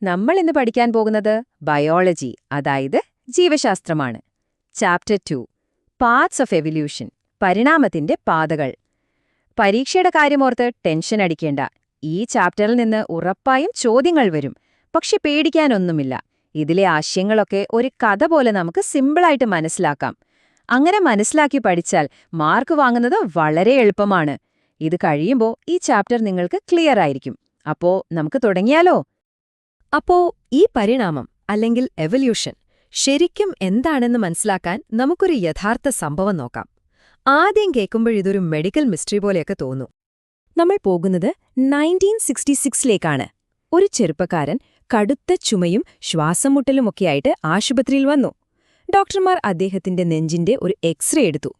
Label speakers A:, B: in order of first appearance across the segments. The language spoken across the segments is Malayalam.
A: നമ്മൾ ഇന്ന് പഠിക്കാൻ പോകുന്നത് ബയോളജി, അതായത് ജീവശാസ്ത്രമാണ്. ചാപ്റ്റർ 2 പാർട്സ് ഓഫ് എവല്യൂഷൻ, പരിണാമത്തിന്റെ പാതകൾ. പരീക്ഷയുടെ കാര്യമോർത്ത് ടെൻഷൻ അടിക്കേണ്ട. ഈ ചാപ്റ്ററിൽ നിന്ന് ഉറപ്പായും ചോദ്യങ്ങൾ വരും. പക്ഷെ പേടിക്കാനൊന്നുമില്ല. ഇതിലെ ആശയങ്ങളൊക്കെ ഒരു കഥ പോലെ നമുക്ക് സിമ്പിളായിട്ട് മനസ്സിലാക്കാം. അങ്ങനെ മനസ്സിലാക്കി പഠിച്ചാൽ മാർക്ക് വാങ്ങുന്നത് വളരെ എളുപ്പമാണ്. ഇത് കഴിയുമ്പോൾ ഈ ചാപ്റ്റർ നിങ്ങൾക്ക് ക്ലിയർ ആയിരിക്കും. അപ്പോ നമുക്ക് തുടങ്ങിയാലോ?
B: അപ്പോ ഈ പരിണാമം അല്ലെങ്കിൽ എവല്യൂഷൻ ശരിക്കും എന്താണെന്ന് മനസ്സിലാക്കാൻ നമുക്കൊരു യഥാർത്ഥ സംഭവം നോക്കാം. ആദ്യം കേൾക്കുമ്പോഴിതൊരു മെഡിക്കൽ മിസ്റ്ററി പോലെയൊക്കെ തോന്നും. നമ്മൾ പോകുന്നത് 1966ലേക്കാണ്. ഒരു ചെറുപ്പക്കാരൻ കടുത്ത ചുമയും ശ്വാസം മുട്ടലുമൊക്കെയായിട്ട് ആശുപത്രിയിൽ വന്നു. ഡോക്ടർമാർ അദ്ദേഹത്തിന്റെ നെഞ്ചിന്റെ ഒരു എക്സ്റേ എടുത്തു.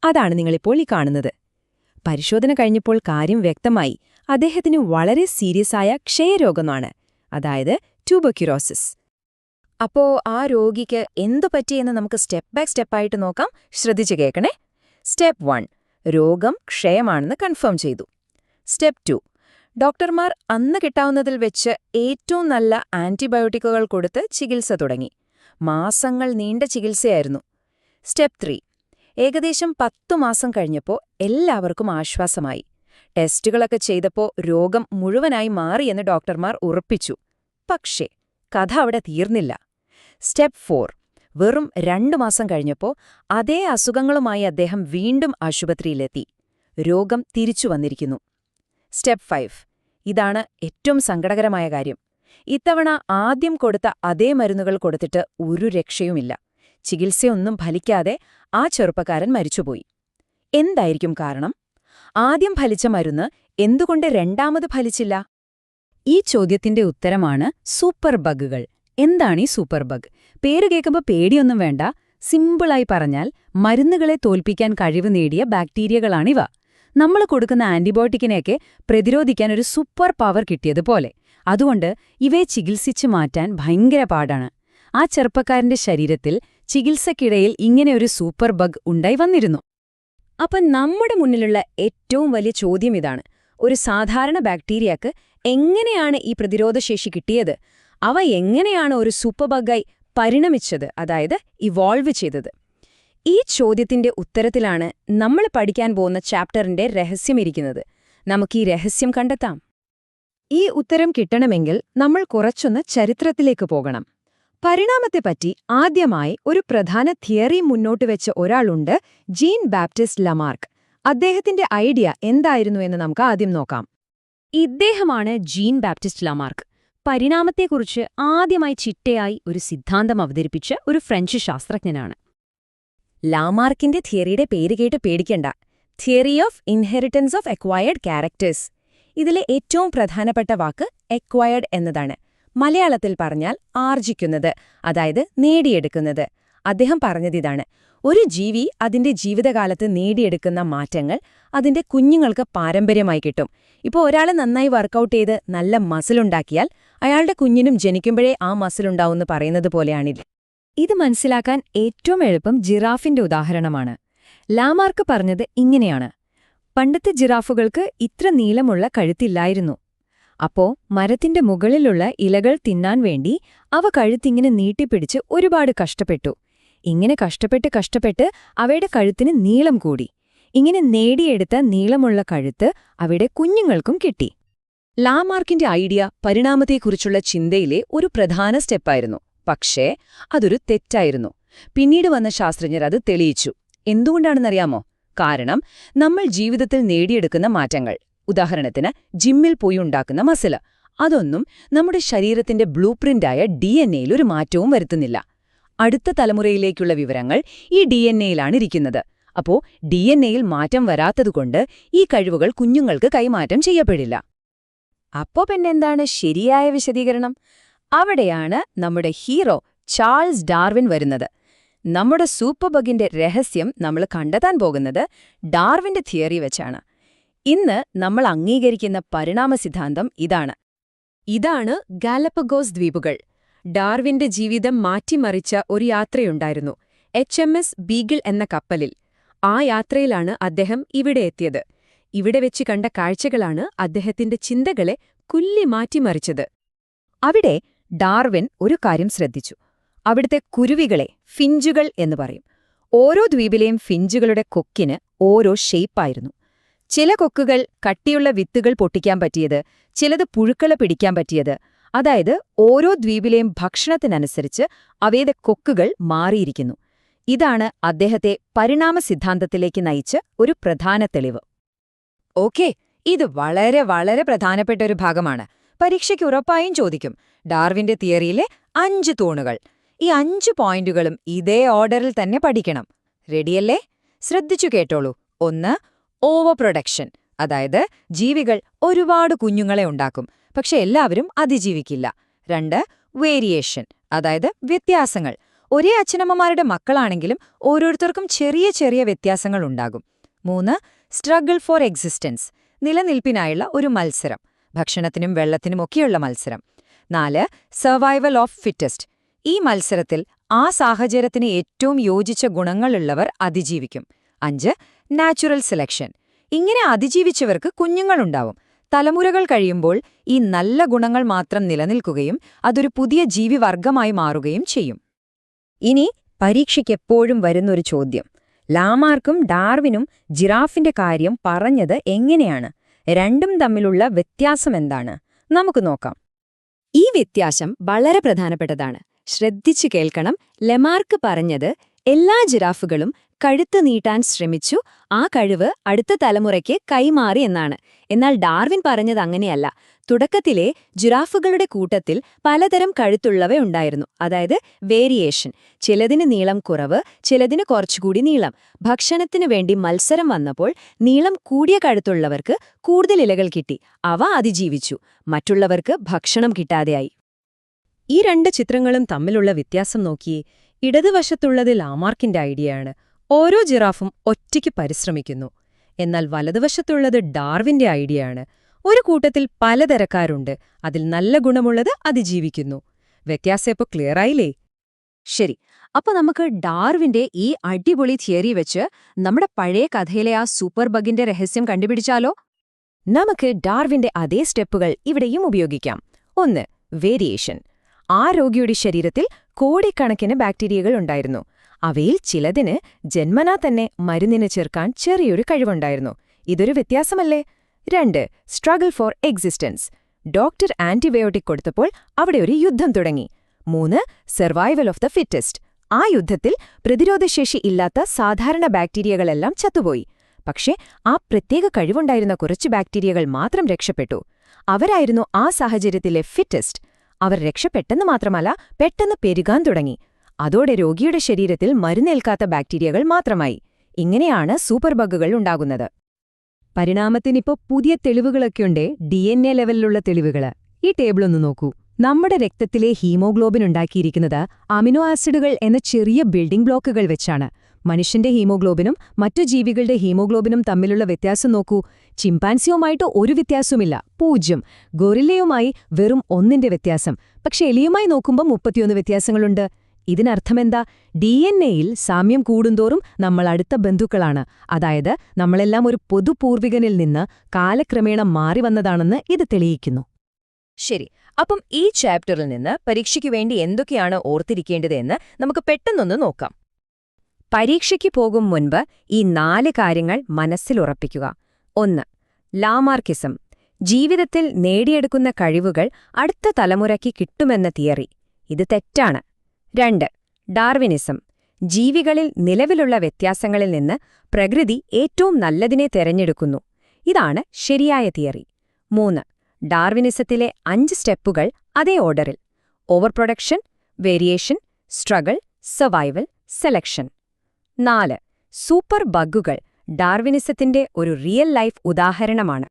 B: അതാണ് നിങ്ങളിപ്പോൾ ഈ കാണുന്നത്. പരിശോധന കഴിഞ്ഞപ്പോൾ കാര്യം വ്യക്തമായി. അദ്ദേഹത്തിന് വളരെ സീരിയസായ ക്ഷയരോഗമാണ്, അതായത് ട്യൂബർക്യുലോസിസ്. അപ്പോ ആ രോഗിക്ക് എന്തു പറ്റിയെന്ന് നമുക്ക് സ്റ്റെപ്പ് ബൈ സ്റ്റെപ്പായിട്ട് നോക്കാം. ശ്രദ്ധിച്ചു കേൾക്കണേ. സ്റ്റെപ്പ് 1, രോഗം ക്ഷയമാണെന്ന് കൺഫേം ചെയ്തു. സ്റ്റെപ്പ് 2, ഡോക്ടർമാർ അന്ന് കിട്ടാവുന്നതിൽ വെച്ച് ഏറ്റവും നല്ല ആന്റിബയോട്ടിക്കുകൾ കൊടുത്ത് ചികിത്സ തുടങ്ങി. മാസങ്ങൾ നീണ്ട ചികിത്സയായിരുന്നു. സ്റ്റെപ്പ് 3, ഏകദേശം 10 മാസം കഴിഞ്ഞപ്പോൾ എല്ലാവർക്കും ആശ്വാസമായി. ടെസ്റ്റുകളൊക്കെ ചെയ്തപ്പോൾ രോഗം മുഴുവനായി മാറിയെന്ന് ഡോക്ടർമാർ ഉറപ്പിച്ചു. പക്ഷേ കഥ അവിടെ തീർന്നില്ല. സ്റ്റെപ്പ് 4, വെറും 2 മാസം കഴിഞ്ഞപ്പോൾ അതേ അസുഖങ്ങളുമായി അദ്ദേഹം വീണ്ടും ആശുപത്രിയിലെത്തി. രോഗം തിരിച്ചു വന്നിരിക്കുന്നു. സ്റ്റെപ്പ് 5, ഇതാണ് ഏറ്റവും സങ്കടകരമായ കാര്യം. ഇത്തവണ ആദ്യം കൊടുത്ത അതേ മരുന്നുകൾ കൊടുത്തിട്ട് ഒരു രക്ഷയുമില്ല. ചികിത്സയൊന്നും ഫലിക്കാതെ ആ ചെറുപ്പക്കാരൻ മരിച്ചുപോയി. എന്തായിരിക്കും കാരണം? ആദ്യം ഫലിച്ച മരുന്ന് എന്തുകൊണ്ട് രണ്ടാമത് ഫലിച്ചില്ല? ഈ ചോദ്യത്തിന്റെ ഉത്തരമാണ് സൂപ്പർ ബഗുകൾ. എന്താണീ സൂപ്പർ ബഗ്? പേര് കേൾക്കുമ്പോൾ പേടിയൊന്നും വേണ്ട. സിമ്പിളായി പറഞ്ഞാൽ മരുന്നുകളെ തോൽപ്പിക്കാൻ കഴിവ് നേടിയ ബാക്ടീരിയകളാണിവ. നമ്മൾ കൊടുക്കുന്ന ആന്റിബയോട്ടിക്കിനെയൊക്കെ പ്രതിരോധിക്കാൻ ഒരു സൂപ്പർ പവർ കിട്ടിയതുപോലെ. അതുകൊണ്ട് ഇവയെ ചികിത്സിച്ചു മാറ്റാൻ ഭയങ്കര പാടാണ്. ആ ചെറുപ്പക്കാരന്റെ ശരീരത്തിൽ ചികിത്സക്കിടയിൽ ഇങ്ങനെ ഒരു സൂപ്പർ ബഗ് ഉണ്ടായി വന്നിരുന്നു. അപ്പം നമ്മുടെ മുന്നിലുള്ള ഏറ്റവും വലിയ ചോദ്യം ഇതാണ്: ഒരു സാധാരണ ബാക്ടീരിയക്ക് എങ്ങനെയാണ് ഈ പ്രതിരോധശേഷി കിട്ടിയത്? അവ എങ്ങനെയാണ് ഒരു സൂപ്പർ ബഗ്ഗായി പരിണമിച്ചത്, അതായത് ഇവോൾവ് ചെയ്തത്? ഈ ചോദ്യത്തിന്റെ ഉത്തരത്തിലാണ് നമ്മൾ പഠിക്കാൻ പോകുന്ന ചാപ്റ്ററിന്റെ രഹസ്യമിരിക്കുന്നത്. നമുക്ക് ഈ രഹസ്യം കണ്ടെത്താം. ഈ ഉത്തരം കിട്ടണമെങ്കിൽ നമ്മൾ കുറച്ചൊന്ന് ചരിത്രത്തിലേക്ക് പോകണം. പരിണാമത്തെപ്പറ്റി ആദ്യമായി ഒരു പ്രധാന തിയറി മുന്നോട്ട് വെച്ച ഒരാളുണ്ട്, ജീൻ ബാപ്റ്റിസ്റ്റ് ലമാർക്ക്. അദ്ദേഹത്തിന്റെ ഐഡിയ എന്തായിരുന്നു എന്ന് നമുക്ക് ആദ്യം നോക്കാം. ഇദ്ദേഹമാണ് ജീൻ ബാപ്റ്റിസ്റ്റ് ലമാർക്ക്. പരിണാമത്തെക്കുറിച്ച് ആദ്യമായി ചിട്ടയായി ഒരു സിദ്ധാന്തം അവതരിപ്പിച്ച ഒരു ഫ്രഞ്ച് ശാസ്ത്രജ്ഞനാണ്. ലാമാർക്കിന്റെ തിയറിയുടെ പേര് കേട്ട് പേടിക്കണ്ട. Theory of inheritance of acquired characters. ഇതിലെ ഏറ്റവും പ്രധാനപ്പെട്ട വാക്ക് എക്വയർഡ് എന്നതാണ്. മലയാളത്തിൽ പറഞ്ഞാൽ ആർജിക്കുന്നത്, അതായത് നേടിയെടുക്കുന്നത്. അദ്ദേഹം പറഞ്ഞതിതാണ്: ഒരു ജീവി അതിന്റെ ജീവിതകാലത്ത് നേടിയെടുക്കുന്ന മാറ്റങ്ങൾ അതിന്റെ കുഞ്ഞുങ്ങൾക്ക് പാരമ്പര്യമായി കിട്ടും. ഇപ്പോൾ ഒരാൾ നന്നായി വർക്കൗട്ട് ചെയ്ത് നല്ല മസിലുണ്ടാക്കിയാൽ അയാളുടെ കുഞ്ഞിനും ജനിക്കുമ്പോഴേ ആ മസിലുണ്ടാവുമെന്ന് പറയുന്നത് പോലെയാണിത്. ഇത് മനസ്സിലാക്കാൻ ഏറ്റവും എളുപ്പം ജിറാഫിന്റെ ഉദാഹരണമാണ്. ലാമാർക്ക് പറഞ്ഞത് ഇങ്ങനെയാണ്: പണ്ടത്തെ ജിറാഫുകൾക്ക് ഇത്ര നീളമുള്ള കഴുത്തില്ലായിരുന്നു. അപ്പോ മരത്തിന്റെ മുകളിലുള്ള ഇലകൾ തിന്നാൻ വേണ്ടി അവ കഴുത്തിങ്ങനെ നീട്ടിപ്പിടിച്ച് ഒരുപാട് കഷ്ടപ്പെട്ടു. ഇങ്ങനെ കഷ്ടപ്പെട്ട് അവയുടെ കഴുത്തിന് നീളം കൂടി. ഇങ്ങനെ നേടിയെടുത്ത നീളമുള്ള കഴുത്ത് അവയുടെ കുഞ്ഞുങ്ങൾക്കും കിട്ടി. ലാമാർക്കിന്റെ ഐഡിയ പരിണാമത്തെക്കുറിച്ചുള്ള ചിന്തയിലെ ഒരു പ്രധാന സ്റ്റെപ്പായിരുന്നു. പക്ഷേ അതൊരു തെറ്റായിരുന്നു. പിന്നീട് വന്ന ശാസ്ത്രജ്ഞർ അത് തെളിയിച്ചു. എന്തുകൊണ്ടാണെന്നറിയാമോ? കാരണം നമ്മൾ ജീവിതത്തിൽ നേടിയെടുക്കുന്ന മാറ്റങ്ങൾ, ഉദാഹരണത്തിന് ജിമ്മിൽ പോയി ഉണ്ടാക്കുന്ന മസില്, അതൊന്നും നമ്മുടെ ശരീരത്തിന്റെ ബ്ലൂ പ്രിന്റായ DNA ഒരു മാറ്റവും വരുത്തുന്നില്ല. അടുത്ത തലമുറയിലേക്കുള്ള വിവരങ്ങൾ ഈ DNA-യിലാണ് ഇരിക്കുന്നത്. അപ്പോ DNA-യിൽ മാറ്റം വരാത്തതുകൊണ്ട് ഈ കഴിവുകൾ കുഞ്ഞുങ്ങൾക്ക് കൈമാറ്റം ചെയ്യപ്പെടില്ല. അപ്പോ പിന്നെന്താണ് ശരിയായ വിശദീകരണം? അവിടെയാണ് നമ്മുടെ ഹീറോ ചാൾസ് ഡാർവിൻ വരുന്നത്. നമ്മുടെ സൂപ്പർ ബഗിന്റെ രഹസ്യം നമ്മൾ കണ്ടെത്താൻ പോകുന്നത് ഡാർവിന്റെ തിയറി വെച്ചാണ്. ഇന്ന് നമ്മൾ അംഗീകരിക്കുന്ന പരിണാമ സിദ്ധാന്തം ഇതാണ് ഗാലപ്പഗോസ് ദ്വീപുകൾ. ഡാർവിന്റെ ജീവിതം മാറ്റിമറിച്ച ഒരു യാത്രയുണ്ടായിരുന്നു, HMS ബീഗിൾ എന്ന കപ്പലിൽ. ആ യാത്രയിലാണ് അദ്ദേഹം ഇവിടെ എത്തിയത്. ഇവിടെ വെച്ച് കണ്ട കാഴ്ചകളാണ് അദ്ദേഹത്തിന്റെ ചിന്തകളെ കുല്ലി മാറ്റിമറിച്ചത്. അവിടെ
A: ഡാർവിൻ ഒരു കാര്യം ശ്രദ്ധിച്ചു. അവിടുത്തെ കുരുവികളെ ഫിഞ്ചുകൾ എന്ന് പറയും. ഓരോ ദ്വീപിലെയും ഫിഞ്ചുകളുടെ കൊക്കിന് ഓരോ ഷേപ്പായിരുന്നു. ചില കൊക്കുകൾ കട്ടിയുള്ള വിത്തുകൾ പൊട്ടിക്കാൻ പറ്റിയത്, ചിലത് പുഴുക്കളെ പിടിക്കാൻ പറ്റിയത്. അതായത് ഓരോ ദ്വീപിലെയും ഭക്ഷണത്തിനനുസരിച്ച് അവയുടെ കൊക്കുകൾ മാറിയിരിക്കുന്നു. ഇതാണ് അദ്ദേഹത്തെ പരിണാമ സിദ്ധാന്തത്തിലേക്ക് നയിച്ച ഒരു പ്രധാന തെളിവ്. ഓക്കേ, ഇത് വളരെ വളരെ പ്രധാനപ്പെട്ട ഒരു ഭാഗമാണ്. പരീക്ഷയ്ക്ക് ഉറപ്പായും ചോദിക്കും. ഡാർവിന്റെ തിയറിയിലെ 5 തൂണുകൾ. ഈ 5 പോയിന്റുകളും ഇതേ ഓർഡറിൽ തന്നെ പഠിക്കണം. റെഡിയല്ലേ? ശ്രദ്ധിച്ചു കേട്ടോളൂ. 1. ഓവർ പ്രൊഡക്ഷൻ, അതായത് ജീവികൾ ഒരുപാട് കുഞ്ഞുങ്ങളെ ഉണ്ടാക്കും, പക്ഷെ എല്ലാവരും അതിജീവിക്കില്ല. 2. വേരിയേഷൻ, അതായത് വ്യത്യാസങ്ങൾ. ഒരേ അച്ഛനമ്മമാരുടെ മക്കളാണെങ്കിലും ഓരോരുത്തർക്കും ചെറിയ ചെറിയ വ്യത്യാസങ്ങൾ ഉണ്ടാകും. 3. സ്ട്രഗിൾ ഫോർ എക്സിസ്റ്റൻസ്, നിലനിൽപ്പിനായുള്ള ഒരു മത്സരം, ഭക്ഷണത്തിനും വെള്ളത്തിനുമൊക്കെയുള്ള മത്സരം. 4. സർവൈവൽ ഓഫ് ഫിറ്റസ്റ്റ്, ഈ മത്സരത്തിൽ ആ സാഹചര്യത്തിന് ഏറ്റവും യോജിച്ച ഗുണങ്ങളുള്ളവർ അതിജീവിക്കും. 5. നാച്ചുറൽ സെലക്ഷൻ, ഇങ്ങനെ അതിജീവിച്ചവർക്ക് കുഞ്ഞുങ്ങളുണ്ടാവും. തലമുറകൾ കഴിയുമ്പോൾ ഈ നല്ല ഗുണങ്ങൾ മാത്രം നിലനിൽക്കുകയും അതൊരു പുതിയ ജീവിവർഗമായി മാറുകയും ചെയ്യും. ഇനി പരീക്ഷയ്ക്കെപ്പോഴും വരുന്നൊരു ചോദ്യം. ലാമാർക്കും ഡാർവിനും ജിറാഫിന്റെ കാര്യം പറഞ്ഞത് എങ്ങനെയാണ്? രണ്ടും തമ്മിലുള്ള വ്യത്യാസമെന്താണ്? നമുക്ക് നോക്കാം.
B: ഈ വ്യത്യാസം വളരെ പ്രധാനപ്പെട്ടതാണ്. ശ്രദ്ധിച്ചു കേൾക്കണം. ലെമാർക്ക് പറഞ്ഞത് എല്ലാ ജിറാഫുകളും കഴുത്ത് നീട്ടാൻ ശ്രമിച്ചു, ആ കഴിവ് അടുത്ത തലമുറയ്ക്ക് കൈമാറി എന്നാണ്. എന്നാൽ ഡാർവിൻ പറഞ്ഞത് അങ്ങനെയല്ല. തുടക്കത്തിലെ ജിറാഫുകളുടെ കൂട്ടത്തിൽ പലതരം കഴുത്തുള്ളവ ഉണ്ടായിരുന്നു, അതായത് വേരിയേഷൻ. ചിലതിന് നീളം കുറവ്, ചിലതിന് കുറച്ചുകൂടി നീളം. ഭക്ഷണത്തിനു വേണ്ടി മത്സരം വന്നപ്പോൾ നീളം കൂടിയ കഴുത്തുള്ളവർക്ക് കൂടുതൽ ഇലകൾ കിട്ടി, അവ അതിജീവിച്ചു. മറ്റുള്ളവർക്ക് ഭക്ഷണം കിട്ടാതെയായി. ഈ 2 ചിത്രങ്ങളും തമ്മിലുള്ള വ്യത്യാസം നോക്കിയേ. ഇടതുവശത്തുള്ളത് ലാമാർക്കിന്റെ ഐഡിയയാണ്. ഓരോ ജിറാഫും ഒറ്റയ്ക്ക് പരിശ്രമിക്കുന്നു. എന്നാൽ വലതുവശത്തുള്ളത് ഡാർവിന്റെ ഐഡിയയാണ്. ഒരു കൂട്ടത്തിൽ പലതരക്കാരുണ്ട്, അതിൽ നല്ല ഗുണമുള്ളത് അതിജീവിക്കുന്നു. വ്യത്യാസം ഇപ്പോൾ ക്ലിയറായില്ലേ?
A: ശരി, അപ്പൊ നമുക്ക് ഡാർവിന്റെ ഈ അടിപൊളി തിയറി വെച്ച് നമ്മുടെ പഴയ കഥയിലെ ആ സൂപ്പർ ബഗിന്റെ രഹസ്യം കണ്ടുപിടിച്ചാലോ?
B: നമുക്ക് ഡാർവിന്റെ അതേ സ്റ്റെപ്പുകൾ ഇവിടെയും ഉപയോഗിക്കാം. 1. വേരിയേഷൻ. ആ രോഗിയുടെ ശരീരത്തിൽ കോടിക്കണക്കിന് ബാക്ടീരിയകൾ ഉണ്ടായിരുന്നു. അവയിൽ ചിലതിന് ജന്മനാ തന്നെ മരുന്നിന് ചേർക്കാൻ ചെറിയൊരു കഴിവുണ്ടായിരുന്നു. ഇതൊരു വ്യത്യാസമല്ലേ? 2. Struggle for existence. Doctor antibiotic കൊടുത്തപ്പോൾ അവിടെ ഒരു യുദ്ധം തുടങ്ങി. 3. Survival of the fittest. ആ യുദ്ധത്തിൽ പ്രതിരോധശേഷി ഇല്ലാത്ത സാധാരണ ബാക്ടീരിയകളെല്ലാം ചത്തുപോയി. പക്ഷേ ആ പ്രത്യേക കഴിവുണ്ടായിരുന്ന കുറച്ച് ബാക്ടീരിയകൾ മാത്രം രക്ഷപ്പെട്ടു. അവരായിരുന്നു ആ സാഹചര്യത്തിലെ ഫിറ്റസ്റ്റ്. അവർ രക്ഷപ്പെട്ടെന്ന് മാത്രമല്ല, പെട്ടെന്ന് പെരുകാൻ തുടങ്ങി. അതോടെ രോഗിയുടെ ശരീരത്തിൽ മരുന്നേൽക്കാത്ത ബാക്ടീരിയകൾ മാത്രമായി. ഇങ്ങനെയാണ് സൂപ്പർ ബഗുകൾ ഉണ്ടാകുന്നത്. പരിണാമത്തിനിപ്പോ പുതിയ തെളിവുകളൊക്കെയുണ്ട്, DNA ലെവലിലുള്ള തെളിവുകൾ. ഈ ടേബിളൊന്ന് നോക്കൂ. നമ്മുടെ രക്തത്തിലെ ഹീമോഗ്ലോബിൻ ഉണ്ടാക്കിയിരിക്കുന്നത് അമിനോ ആസിഡുകൾ എന്ന ചെറിയ ബിൽഡിംഗ് ബ്ലോക്കുകൾ വെച്ചാണ്. മനുഷ്യന്റെ ഹീമോഗ്ലോബിനും മറ്റു ജീവികളുടെ ഹീമോഗ്ലോബിനും തമ്മിലുള്ള വ്യത്യാസം നോക്കൂ. ചിമ്പാൻസിയുമായിട്ട് ഒരു വ്യത്യാസവുമില്ല, 0. ഗൊറില്ലയുമായി വെറും 1ന്റെ വ്യത്യാസം. പക്ഷെ എലിയുമായി നോക്കുമ്പോൾ 31 വ്യത്യാസങ്ങളുണ്ട്. ഇതിനർത്ഥമെന്താ? DNA-യിൽ സാമ്യം കൂടുന്തോറും നമ്മൾ അടുത്ത ബന്ധുക്കളാണ്. അതായത് നമ്മളെല്ലാം ഒരു പൊതുപൂർവികനിൽ നിന്ന് കാലക്രമേണ മാറി വന്നതാണെന്ന് ഇത് തെളിയിക്കുന്നു.
A: ശരി, അപ്പം ഈ ചാപ്റ്ററിൽ നിന്ന് പരീക്ഷയ്ക്ക് വേണ്ടി എന്തൊക്കെയാണ് ഓർത്തിരിക്കേണ്ടതെന്ന് നമുക്ക് പെട്ടെന്നൊന്ന് നോക്കാം. പരീക്ഷയ്ക്ക് പോകും മുൻപ് ഈ 4 കാര്യങ്ങൾ മനസ്സിലുറപ്പിക്കുക. 1. ലാമാർക്കിസം. ജീവിതത്തിൽ നേടിയെടുക്കുന്ന കഴിവുകൾ അടുത്ത തലമുറയ്ക്ക് കിട്ടുമെന്ന തിയറി. ഇത് തെറ്റാണ്. 2. ഡാർവിനിസം. ജീവികളിൽ നിലവിലുള്ള വ്യത്യാസങ്ങളിൽ നിന്ന് പ്രകൃതി ഏറ്റവും നല്ലതിനെ തെരഞ്ഞെടുക്കുന്നു. ഇതാണ് ശരിയായ തിയറി. 3. ഡാർവിനിസത്തിലെ 5 സ്റ്റെപ്പുകൾ അതേ ഓർഡറിൽ: over production, variation, struggle, survival, selection. 4. Super ബഗുകൾ ഡാർവിനിസത്തിന്റെ ഒരു റിയൽ ലൈഫ് ഉദാഹരണമാണ്.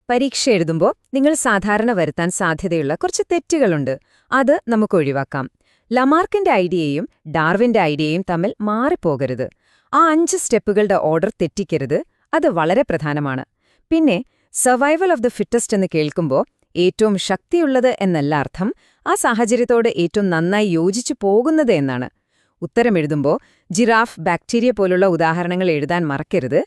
A: പരീക്ഷ എഴുതുമ്പോൾ നിങ്ങൾ സാധാരണ വരുത്താൻ സാധ്യതയുള്ള കുറച്ച് തെറ്റുകളുണ്ട്. അത് നമുക്ക് ഒഴിവാക്കാം. ലമാർക്കിന്റെ ഐഡിയയും ഡാർവിന്റെ ഐഡിയയും തമ്മിൽ മാറിപ്പോകരുത്. ആ 5 സ്റ്റെപ്പുകളുടെ ഓർഡർ തെറ്റിക്കരുത്. അത് വളരെ പ്രധാനമാണ്. പിന്നെ സർവൈവൽ ഓഫ് ദ ഫിറ്റസ്റ്റ് എന്ന് കേൾക്കുമ്പോൾ ഏറ്റവും ശക്തിയുള്ളത് എന്നല്ല അർത്ഥം, ആ സാഹചര്യത്തോട് ഏറ്റവും നന്നായി യോജിച്ചു പോകുന്നത് എന്നാണ്. ഉത്തരം എഴുതുമ്പോൾ ജിറാഫ്, ബാക്ടീരിയ പോലുള്ള ഉദാഹരണങ്ങൾ എഴുതാൻ മറക്കരുത്.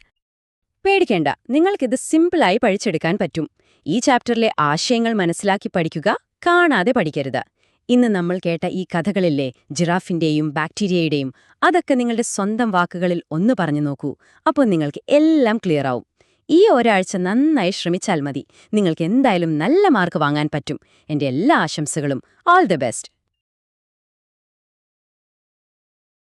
B: പേടിക്കേണ്ട, നിങ്ങൾക്കിത് സിമ്പിളായി പഠിച്ചെടുക്കാൻ പറ്റും. ഈ ചാപ്റ്ററിലെ ആശയങ്ങൾ മനസ്സിലാക്കി പഠിക്കുക, കാണാതെ പഠിക്കരുത്.
A: ഇന്ന് നമ്മൾ കേട്ട ഈ കഥകളില്ലേ, ജിറാഫിന്റെയും ബാക്ടീരിയയുടെയും, അതൊക്കെ നിങ്ങളുടെ സ്വന്തം വാക്കുകളിൽ ഒന്ന് പറഞ്ഞു നോക്കൂ. അപ്പോൾ നിങ്ങൾക്ക് എല്ലാം ക്ലിയർ ആവും. ഈ ഒരാഴ്ച നന്നായി ശ്രമിച്ചാൽ മതി. നിങ്ങൾക്ക് എന്തായാലും നല്ല മാർക്ക് വാങ്ങാൻ പറ്റും. എന്റെ എല്ലാ ആശംസകളും. All the best.